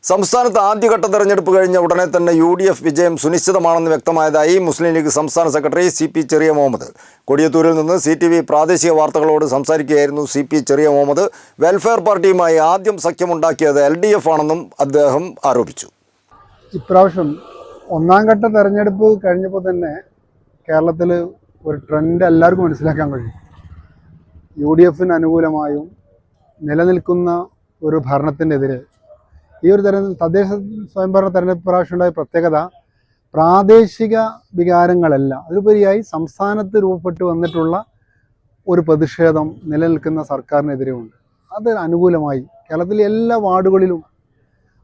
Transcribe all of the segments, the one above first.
സംസ്ഥാനത്ത് ആദ്യഘട്ട തെരഞ്ഞെടുപ്പ് കഴിഞ്ഞ ഉടനെ തന്നെ UDF വിജയം സുനിശ്ചിതമാണെന്ന് വ്യക്തമായതായി മുസ്ലിം ലീഗ് സംസ്ഥാന സെക്രട്ടറി CP ചെറിയ മുഹമ്മദ്. കൊടിയത്തൂരിൽ നിന്ന് CTV പ്രാദേശിക വാർത്തകളോട് സംസാരിക്കുകയായിരുന്നു CP ചെറിയ മുഹമ്മദ്. വെൽഫെയർ പാർട്ടിയുമായി ആദ്യം സഖ്യമുണ്ടാക്കിയത് LDF ആണെന്നും അദ്ദേഹം ആരോപിച്ചു. ഇപ്രാവശ്യം ഒന്നാം ഘട്ട തെരഞ്ഞെടുപ്പ് കഴിഞ്ഞപ്പോൾ തന്നെ കേരളത്തിൽ ഒരു ട്രെൻഡ് എല്ലാവർക്കും മനസ്സിലാക്കാൻ കഴിയും. UDFന് അനുകൂലമായും നിലനിൽക്കുന്ന ഒരു ഭരണത്തിനെതിരെ ഈ ഒരു തദ്ദേശ സ്വയംഭരണ തെരഞ്ഞെടുപ്പ് പ്രാവശ്യം ഉണ്ടായ പ്രത്യേകത പ്രാദേശിക വികാരങ്ങളല്ല, അതിലുപരിയായി സംസ്ഥാനത്ത് രൂപപ്പെട്ടു വന്നിട്ടുള്ള ഒരു പ്രതിഷേധം നിലനിൽക്കുന്ന സർക്കാരിനെതിരെയുണ്ട്. അത് അനുകൂലമായി കേരളത്തിലെ എല്ലാ വാർഡുകളിലും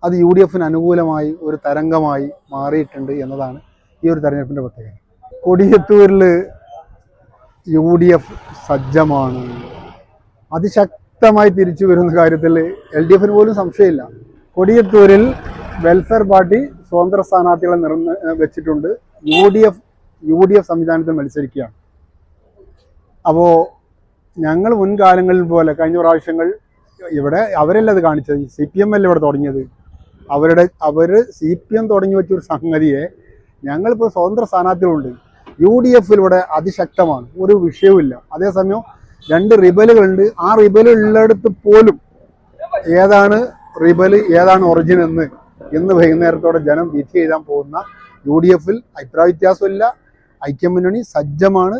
അത് UDFന് അനുകൂലമായി ഒരു തരംഗമായി മാറിയിട്ടുണ്ട് എന്നതാണ് ഈ ഒരു തെരഞ്ഞെടുപ്പിൻ്റെ പ്രത്യേകത. കൊടിയത്തൂരിൽ UDF സജ്ജമാണ്, അതിശക്തമായി തിരിച്ചു വരുന്ന കാര്യത്തിൽ LDFന് പോലും സംശയമില്ല. കൊടിയത്തൂരിൽ വെൽഫെയർ പാർട്ടി സ്വതന്ത്ര സ്ഥാനാർത്ഥികളെ വെച്ചിട്ടുണ്ട്. UDF സംവിധാനത്തിൽ മത്സരിക്കുകയാണ്. അപ്പോൾ ഞങ്ങൾ മുൻകാലങ്ങളിൽ പോലെ കഴിഞ്ഞ പ്രാവശ്യങ്ങൾ ഇവിടെ അവരല്ല അത് കാണിച്ചത്, CPM അല്ല ഇവിടെ തുടങ്ങിയത്. അവർ CPM തുടങ്ങി വെച്ചൊരു സംഗതിയെ ഞങ്ങളിപ്പോൾ സ്വതന്ത്ര സ്ഥാനാർത്ഥികളുണ്ട്. UDFിലൂടെ അതിശക്തമാണ്, ഒരു വിഷയവുമില്ല. അതേസമയം 2 റിബലുകളുണ്ട്. ആ റിബലുള്ളിടത്ത് പോലും ഏതാണ് റിബൽ ഏതാണ് ഒറിജിൻ എന്ന് ഇന്ന് വൈകുന്നേരത്തോടെ ജനം വിധി എഴുതാൻ പോകുന്ന UDFിൽ അഭിപ്രായ വ്യത്യാസമില്ല. ഐക്യമുന്നണി സജ്ജമാണ്.